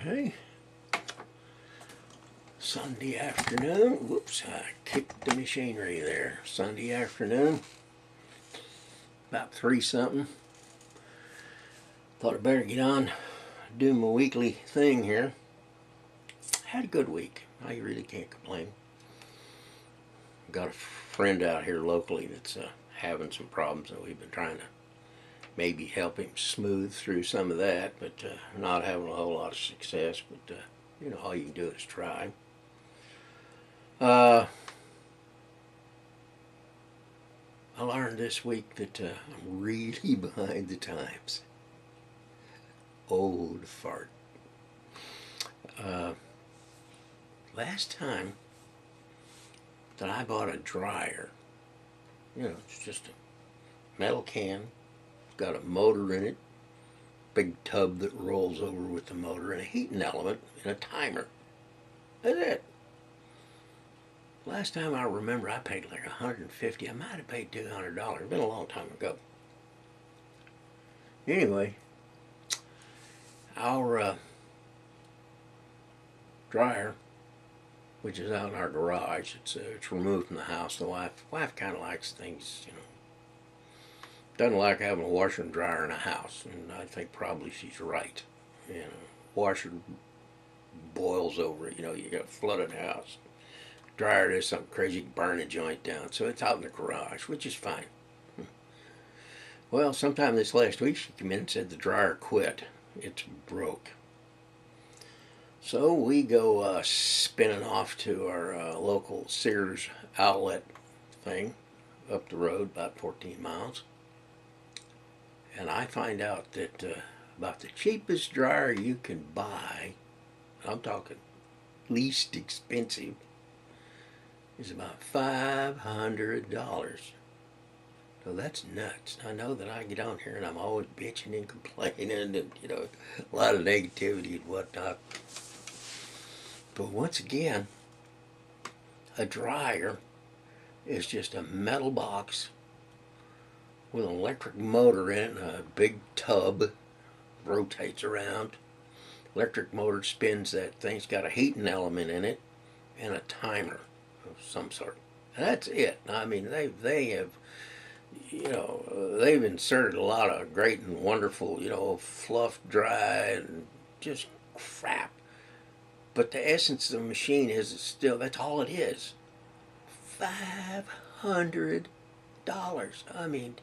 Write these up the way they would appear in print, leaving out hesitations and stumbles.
Okay. Sunday afternoon. Whoops, I kicked the machinery there. Sunday afternoon. About 3 something. Thought I'd better get on, do my weekly thing here. Had a good week. I really can't complain. Got a friend out here locally that's having some problems, and we've been trying to maybe help him smooth through some of that, but not having a whole lot of success. But all you can do is try. I learned this week that I'm really behind the times. Old fart. Last time that I bought a dryer, it's just a metal can, it's got a motor in it, big tub that rolls over with the motor, and a heating element and a timer. That's it. Last time I remember, I paid like $150. I might have paid $200. It's been a long time ago. Anyway, our dryer, which is out in our garage, it's removed from the house. The wife kind of likes things, doesn't like having a washer and dryer in a house, and I think probably she's right. Washer boils over, you got flooded house. Dryer does something crazy, burn a joint down, so it's out in the garage, which is fine. Well, sometime this last week she came in and said the dryer quit. It's broke. So we go spinning off to our local Sears outlet thing up the road, about 14 miles. And I find out that about the cheapest dryer you can buy, I'm talking least expensive, is about $500. So that's nuts. I know that I get on here and I'm always bitching and complaining and, a lot of negativity and whatnot. But once again, a dryer is just a metal box with an electric motor in it and a big tub, rotates around. Electric motor spins that thing. It's got a heating element in it and a timer of some sort. And that's it. I mean, they have, they've inserted a lot of great and wonderful, fluff dry and just crap. But the essence of the machine is still, that's all it is. $500. I mean,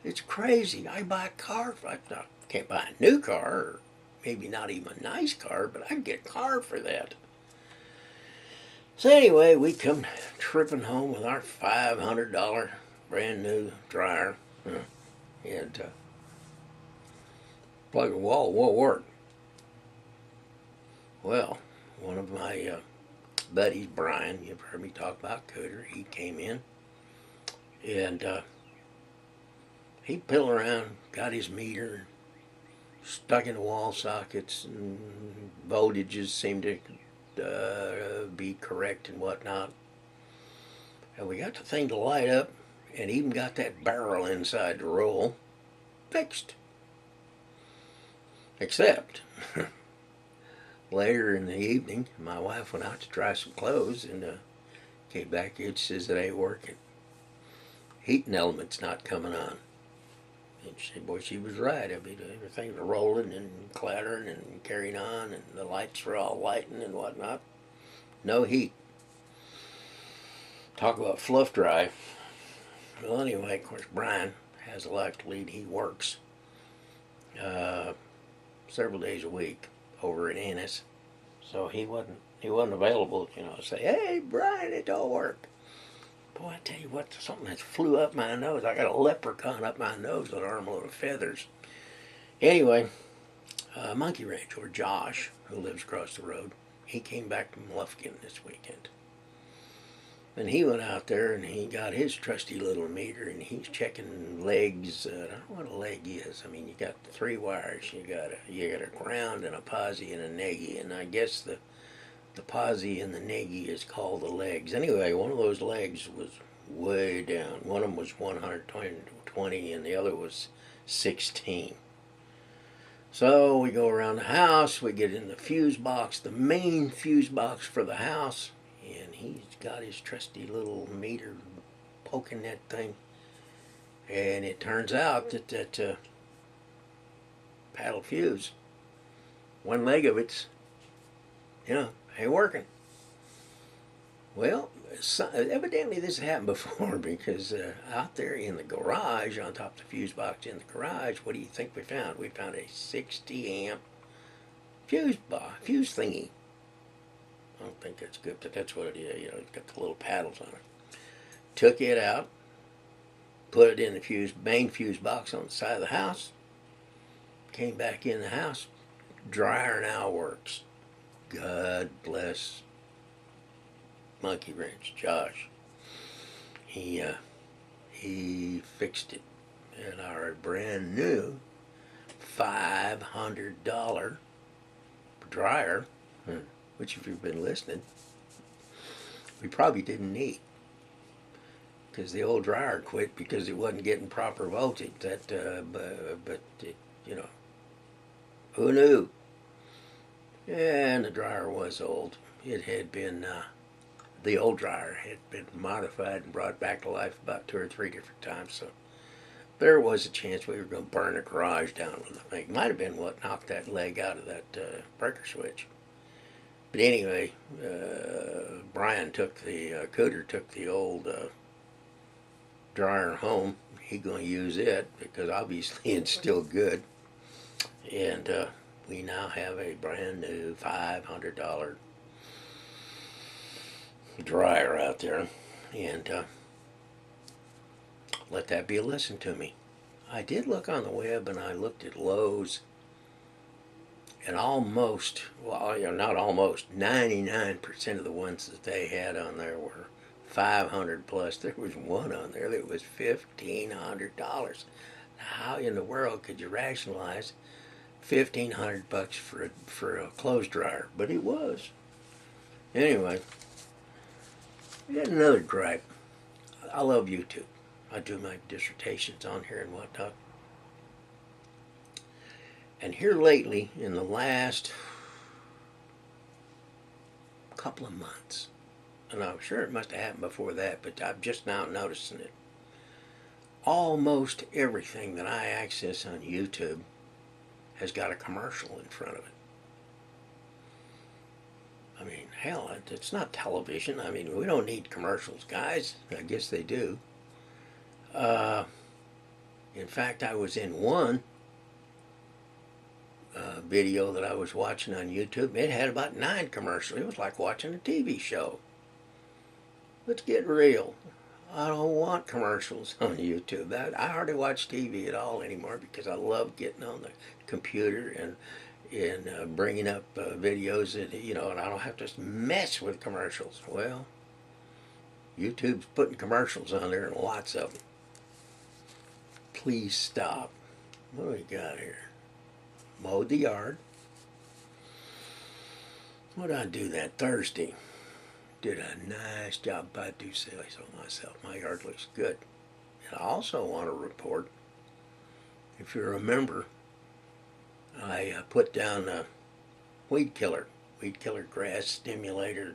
it's crazy. I buy a car. I can't buy a new car, or maybe not even a nice car, but I can get a car for that. So anyway, we come tripping home with our $500 brand new dryer, and plug a wall won't work. Well, one of my buddies, Brian, you've heard me talk about Cooter, he came in and he piddled around, got his meter stuck in the wall sockets, and voltages seemed to be correct and whatnot. And we got the thing to light up, and even got that barrel inside the roll fixed. Except later in the evening, my wife went out to try some clothes and came back here and says it ain't working. Heating element's not coming on. And she said, boy, she was right. I mean, everything was rolling and clattering and carrying on, and the lights were all lighting and whatnot. No heat. Talk about fluff dry. Well, anyway, of course, Brian has a life to lead. He works several days a week over in Ennis, so he wasn't available, to say, hey, Brian, it don't work. Boy, I tell you what, something that flew up my nose. I got a leprechaun up my nose with an armload of feathers. Anyway, Monkey Ranch, or Josh, who lives across the road, he came back from Lufkin this weekend. And he went out there and he got his trusty little meter, and he's checking legs. I don't know what a leg is. I mean, you got 3 wires. You got a ground and a posi and a neggy, and I guess the posi and the neggy is called the legs. Anyway, one of those legs was way down. One of them was 120 and the other was 16. So we go around the house, we get in the fuse box, the main fuse box for the house, and he's got his trusty little meter poking that thing. And it turns out that paddle fuse, one leg of it's, ain't working. Well, evidently this happened before because out there in the garage, on top of the fuse box in the garage, what do you think we found? We found a 60 amp fuse thingy. I don't think that's good, but that's what it is. It's got the little paddles on it. Took it out, put it in the main fuse box on the side of the house. Came back in the house. Dryer now works. God bless Monkey Wrench Josh. He fixed it, and our brand new $500 dryer, which if you've been listening, we probably didn't need, because the old dryer quit because it wasn't getting proper voltage. But who knew? And the dryer was old. It had been the old dryer had been modified and brought back to life about 2 or 3 different times. So there was a chance we were going to burn a garage down with the thing. Might have been what knocked that leg out of that breaker switch. But anyway, Brian Cooter took the old dryer home. He's going to use it because obviously it's still good. And we now have a brand new $500 dryer out there. And let that be a lesson to me. I did look on the web and I looked at Lowe's, and almost, not almost, 99% of the ones that they had on there were 500 plus. There was one on there that was $1,500. How in the world could you rationalize $1,500 for a clothes dryer? But it was. Anyway, I got another gripe. I love YouTube. I do my dissertations on here and whatnot. And here lately, in the last couple of months, and I'm sure it must have happened before that, but I'm just now noticing it. Almost everything that I access on YouTube has got a commercial in front of it. I mean, hell, it's not television. I mean, we don't need commercials, guys. I guess they do. In fact, I was in one video that I was watching on YouTube. It had about 9 commercials. It was like watching a TV show. Let's get real. I don't want commercials on YouTube. I hardly watch TV at all anymore because I love getting on the computer and bringing up videos that, and I don't have to mess with commercials. Well, YouTube's putting commercials on there, and lots of them. Please stop. What do we got here? Mowed the yard. What did I do that Thursday? Did a nice job. I do say so myself. My yard looks good. And I also want to report, if you remember, I put down a weed killer grass stimulator,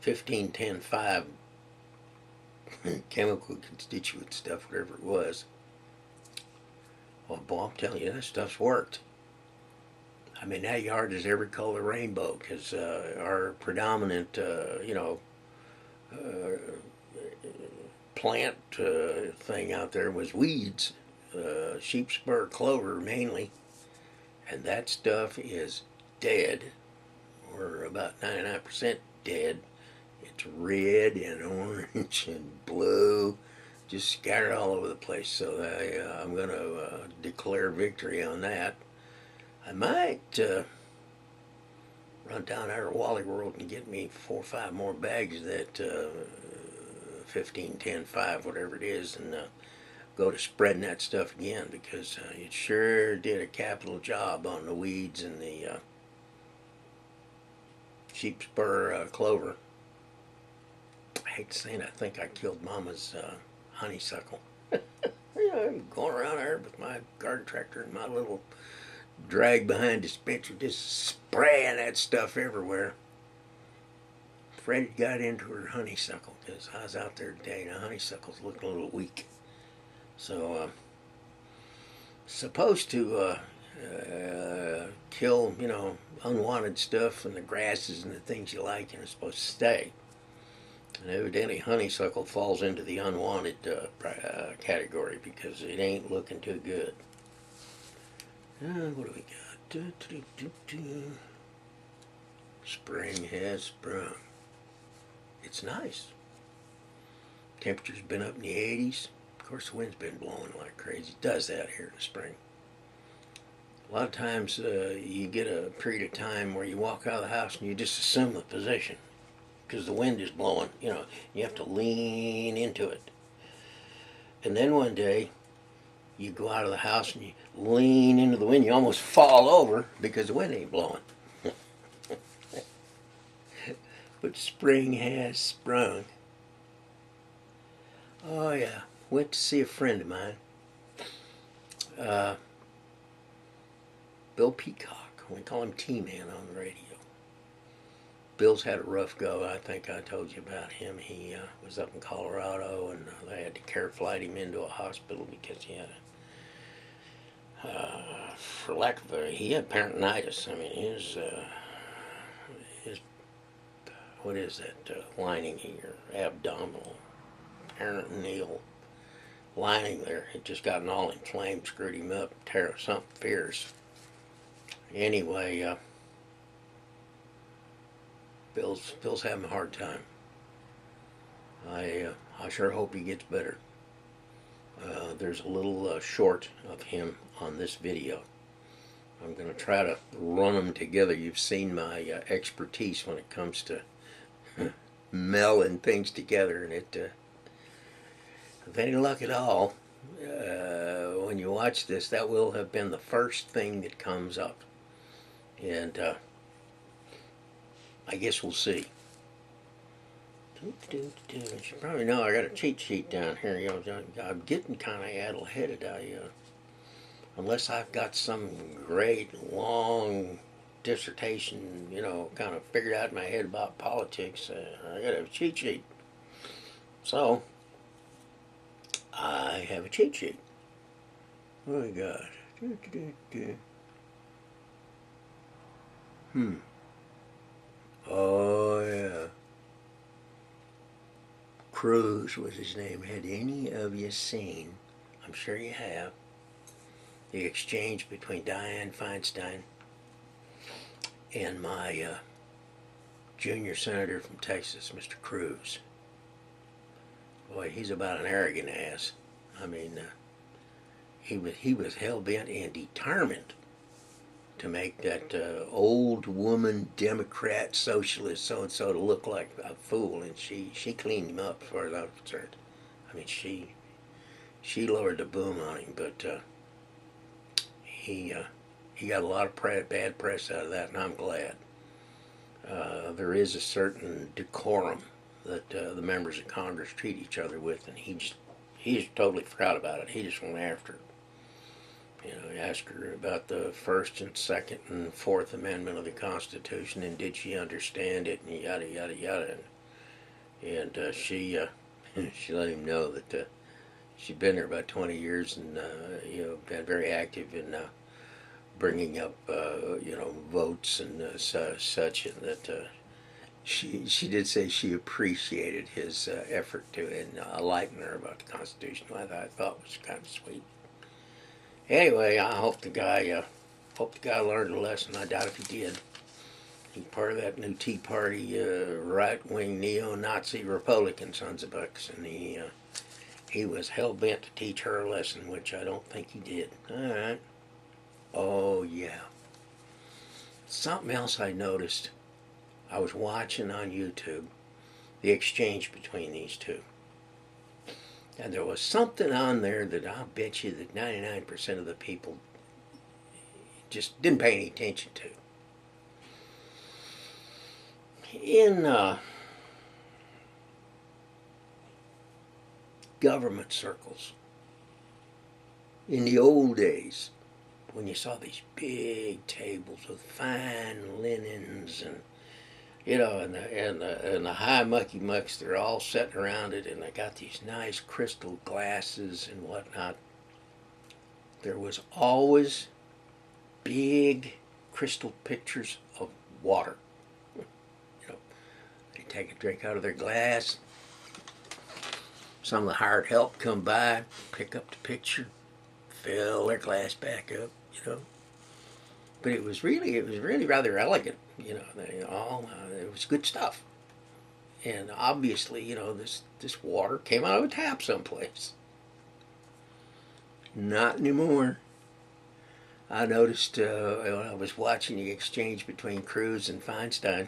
15-10-5 chemical constituent stuff, whatever it was. Well, boy, I'm telling you, that stuff's worked. I mean, that yard is every color rainbow because our predominant, plant thing out there was weeds, sheep spur clover mainly, and that stuff is dead, or about 99% dead. It's red and orange and blue, just scattered all over the place. So I'm going to declare victory on that. I might run down there to Wally World and get me 4 or 5 more bags of that 15-10-5, whatever it is, and go to spreading that stuff again, because it sure did a capital job on the weeds and the sheep spur clover. I hate saying I think I killed Mama's honeysuckle. I'm going around there with my garden tractor and my little drag behind dispenser, just spraying that stuff everywhere. Freddie got into her honeysuckle because I was out there today and the honeysuckle's looking a little weak. So, supposed to kill, unwanted stuff and the grasses and the things you like, and it's supposed to stay. And evidently, honeysuckle falls into the unwanted category because it ain't looking too good. What do we got? Spring has sprung. It's nice. Temperature's been up in the 80s. Of course, the wind's been blowing like crazy. It does that here in the spring. A lot of times you get a period of time where you walk out of the house and you just assume the position because the wind is blowing. You have to lean into it. And then one day you go out of the house and you lean into the wind. You almost fall over because the wind ain't blowing. But spring has sprung. Oh yeah, went to see a friend of mine, Bill Peacock. We call him T-Man on the radio. Bill's had a rough go. I think I told you about him. He was up in Colorado, and they had to care flight him into a hospital because he had for lack of he had peritonitis. I mean, his what is that lining here, abdominal, peritoneal lining there, it just gotten all inflamed, screwed him up, something fierce. Anyway, Bill's having a hard time. I sure hope he gets better. There's a little short of him on this video. I'm going to try to run them together. You've seen my expertise when it comes to melding things together, and it, with any luck at all, when you watch this, that will have been the first thing that comes up. And I guess we'll see. You probably know I got a cheat sheet down here. I'm getting kind of addle-headed. Unless I've got some great long dissertation, kind of figured out in my head about politics, I got a cheat sheet. So I have a cheat sheet. What do we got? Oh yeah. Cruz was his name. Had any of you seen, I'm sure you have, the exchange between Dianne Feinstein and my junior senator from Texas, Mr. Cruz? Boy, he's about an arrogant ass. I mean, he was hell-bent and determined to make that old woman Democrat socialist so-and-so to look like a fool, and she cleaned him up as far as I was concerned. I mean, she lowered the boom on him, but he got a lot of bad press out of that, and I'm glad. There is a certain decorum that the members of Congress treat each other with, and he just totally forgot about it. He just went after it. He asked her about the First and Second and Fourth Amendment of the Constitution, and did she understand it, and yada yada yada. And she let him know that she'd been there about 20 years, and been very active in bringing up votes and such, and that she did say she appreciated his effort to enlighten her about the Constitution. I thought was kind of sweet. Anyway, I hope the guy learned a lesson. I doubt if he did. He's part of that new Tea Party right-wing neo-Nazi Republican sons of bucks, and he was hell-bent to teach her a lesson, which I don't think he did. All right. Oh yeah. Something else I noticed. I was watching on YouTube the exchange between these two. And there was something on there that I'll bet you that 99% of the people just didn't pay any attention to. In government circles, in the old days, when you saw these big tables with fine linens and and the high mucky mucks, they're all sitting around it, and they got these nice crystal glasses and whatnot. There was always big crystal pictures of water. They take a drink out of their glass. Some of the hired help come by, pick up the picture, fill their glass back up. But it was really rather elegant. It was good stuff. And obviously, this water came out of a tap someplace. Not anymore. I noticed when I was watching the exchange between Cruz and Feinstein,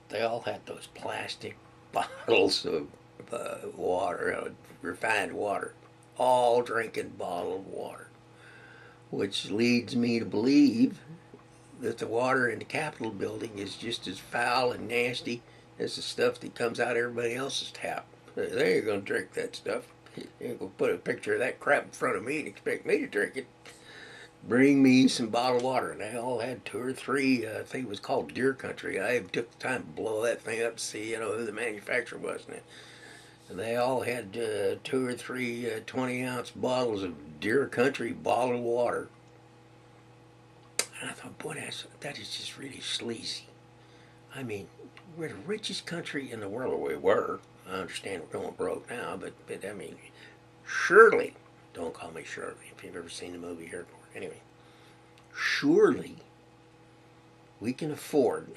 they all had those plastic bottles of water, refined water, all drinking bottled water, which leads me to believe that the water in the Capitol building is just as foul and nasty as the stuff that comes out of everybody else's tap. They ain't gonna drink that stuff. You ain't gonna put a picture of that crap in front of me and expect me to drink it. Bring me some bottled water. And they all had two or three, I think it was called Deer Country. I took the time to blow that thing up to see, who the manufacturer was. And they all had two or three 20-ounce bottles of Deer Country bottled water. And I thought, boy, that is just really sleazy. I mean, we're the richest country in the world, or we were. I understand we're going broke now, but I mean, surely, don't call me Shirley if you've ever seen the movie Airport. Anyway, surely we can afford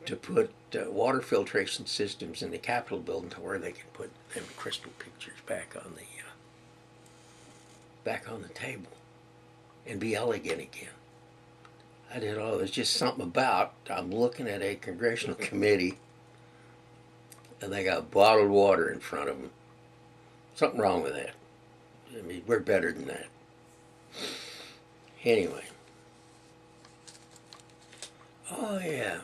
to put water filtration systems in the Capitol building to where they can put them crystal pictures back on the table and be elegant again. There's just something about, I'm looking at a congressional committee and they got bottled water in front of them. Something wrong with that. I mean, we're better than that. Anyway. Oh, yeah.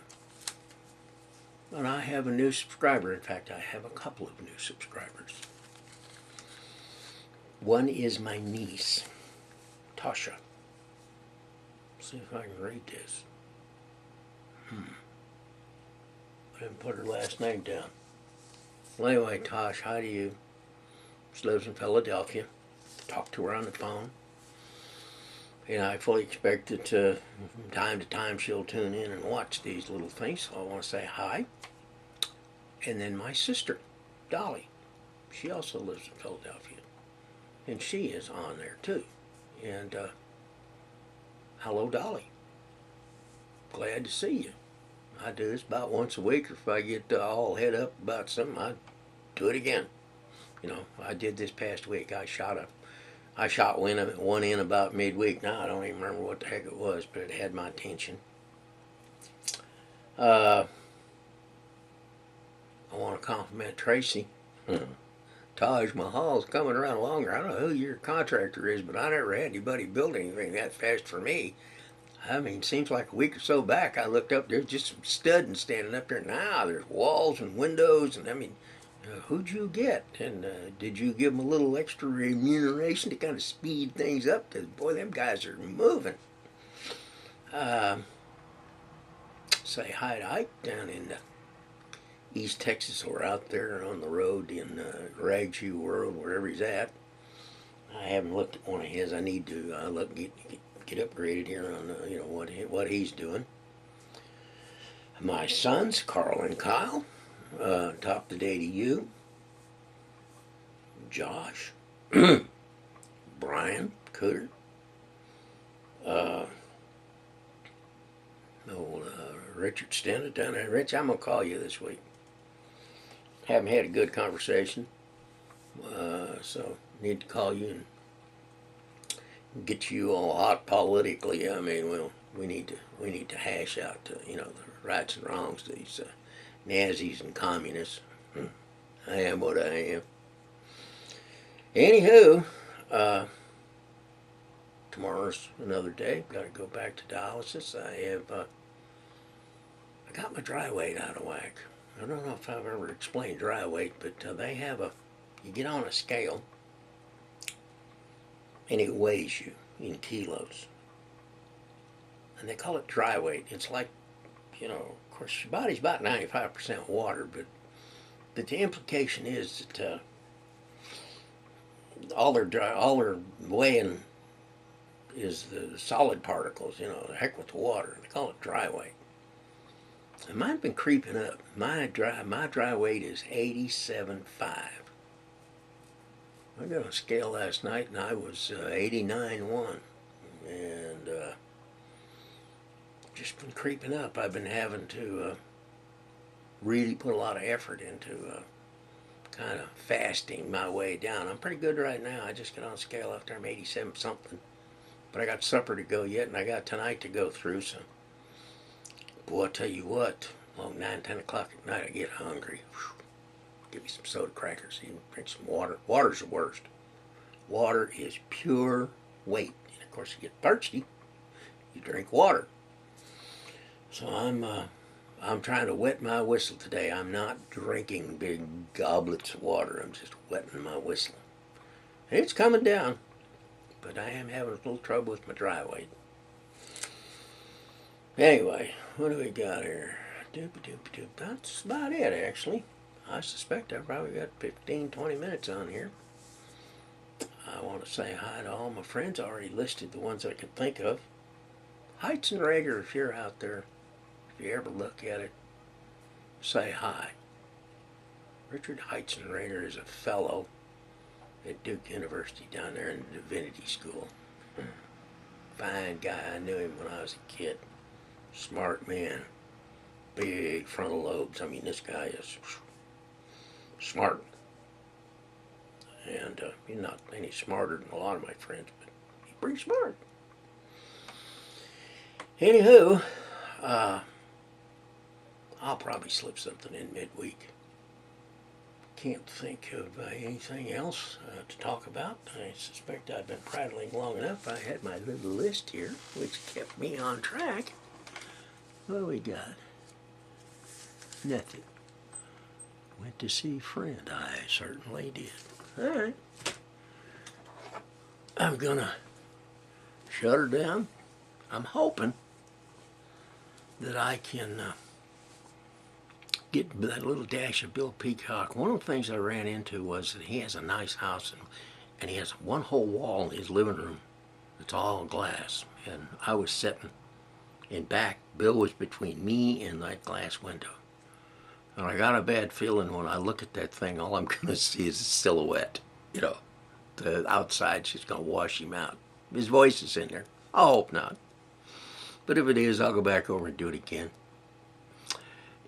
And I have a new subscriber. In fact, I have a couple of new subscribers. One is my niece, Tasha. See if I can read this. I didn't put her last name down. Well, anyway, Tosh, hi to you. She lives in Philadelphia. Talk to her on the phone. And I fully expect that from time to time she'll tune in and watch these little things. So I want to say hi. And then my sister, Dolly. She also lives in Philadelphia. And she is on there too. And hello, Dolly. Glad to see you. I do this about once a week, or if I get all head up about something, I do it again. I did this past week. I shot one in about midweek. Now I don't even remember what the heck it was, but it had my attention. I want to compliment Tracy. Taj Mahal's coming around longer. I don't know who your contractor is, but I never had anybody build anything that fast for me. I mean, seems like a week or so back, I looked up, there's just some studding standing up there. Now there's walls and windows, and I mean, who'd you get? And did you give them a little extra remuneration to kind of speed things up? Because, boy, them guys are moving. Say hi to Ike down in East Texas, or out there on the road in Rag Shoe World, wherever he's at. I haven't looked at one of his. I need to get upgraded here on what he's doing. My sons, Carl and Kyle, top of the day to you. Josh, Brian Cooter, Richard Stennett down there. Rich, I'm gonna call you this week. Haven't had a good conversation, so need to call you and get you all hot politically. I mean, well, we need to hash out the rights and wrongs to these Nazis and communists. I am what I am. Anywho, tomorrow's another day. Got to go back to dialysis. I got my dry weight out of whack. I don't know if I've ever explained dry weight, but they have you get on a scale, and it weighs you in kilos. And they call it dry weight. It's like, of course, your body's about 95% water, but the implication is that all their weighing is the solid particles. The heck with the water. They call it dry weight. And mine's been creeping up. My dry weight is 87.5. I got on a scale last night and I was 89.1, and just been creeping up. I've been having to really put a lot of effort into kind of fasting my way down. I'm pretty good right now. I just got on a scale after I'm 87 something, but I got supper to go yet, and I got tonight to go through. So, boy, I tell you what, along 9, 10 o'clock at night, I get hungry. Whew. Give me some soda crackers, even drink some water. Water's the worst. Water is pure weight. And of course, you get thirsty, you drink water. So I'm trying to wet my whistle today. I'm not drinking big goblets of water. I'm just wetting my whistle. And it's coming down, but I am having a little trouble with my dry weight. Anyway, what do we got here? That's about it, actually. I suspect I've probably got 15, 20 minutes on here. I want to say hi to all my friends. I already listed the ones I can think of. Heights and Rager, if you're out there, if you ever look at it, say hi. Richard Heizenrader is a fellow at Duke University down there in the Divinity School. Fine guy. I knew him when I was a kid. Smart man. Big frontal lobes. I mean, this guy is smart. And he's not any smarter than a lot of my friends, but he's pretty smart. Anywho, I'll probably slip something in midweek. Can't think of anything else to talk about. I suspect I've been prattling long enough. I had my little list here, which kept me on track. What do we got? Nothing. Went to see a friend. I certainly did. All right. I'm gonna shut her down. I'm hoping that I can get that little dash of Bill Peacock. One of the things I ran into was that he has a nice house, and he has one whole wall in his living room that's all glass. And I was sitting in back. Bill was between me and that glass window. And I got a bad feeling when I look at that thing, all I'm going to see is a silhouette. The outside's just going to wash him out. His voice is in there. I hope not. But if it is, I'll go back over and do it again.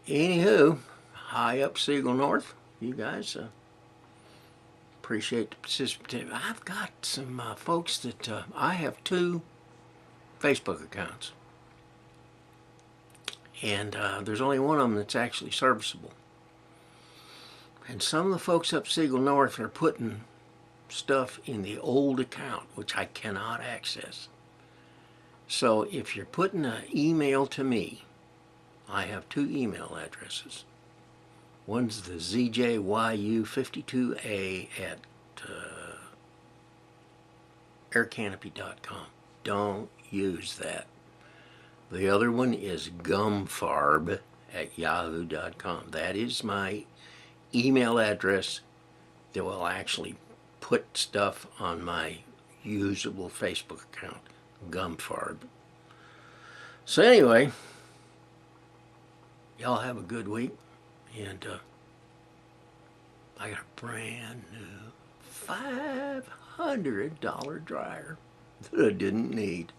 Anywho, high up Siegel North, you guys appreciate the participation. I've got some folks that I have 2 Facebook accounts. And there's only one of them that's actually serviceable. And some of the folks up Siegel North are putting stuff in the old account, which I cannot access. So if you're putting an email to me, I have 2 email addresses. One's the ZJYU52A at aircanopy.com. Don't use that. The other one is gumfarb at yahoo.com. That is my email address that will actually put stuff on my usable Facebook account, gumfarb. So anyway, y'all have a good week, and I got a brand new $500 dryer that I didn't need.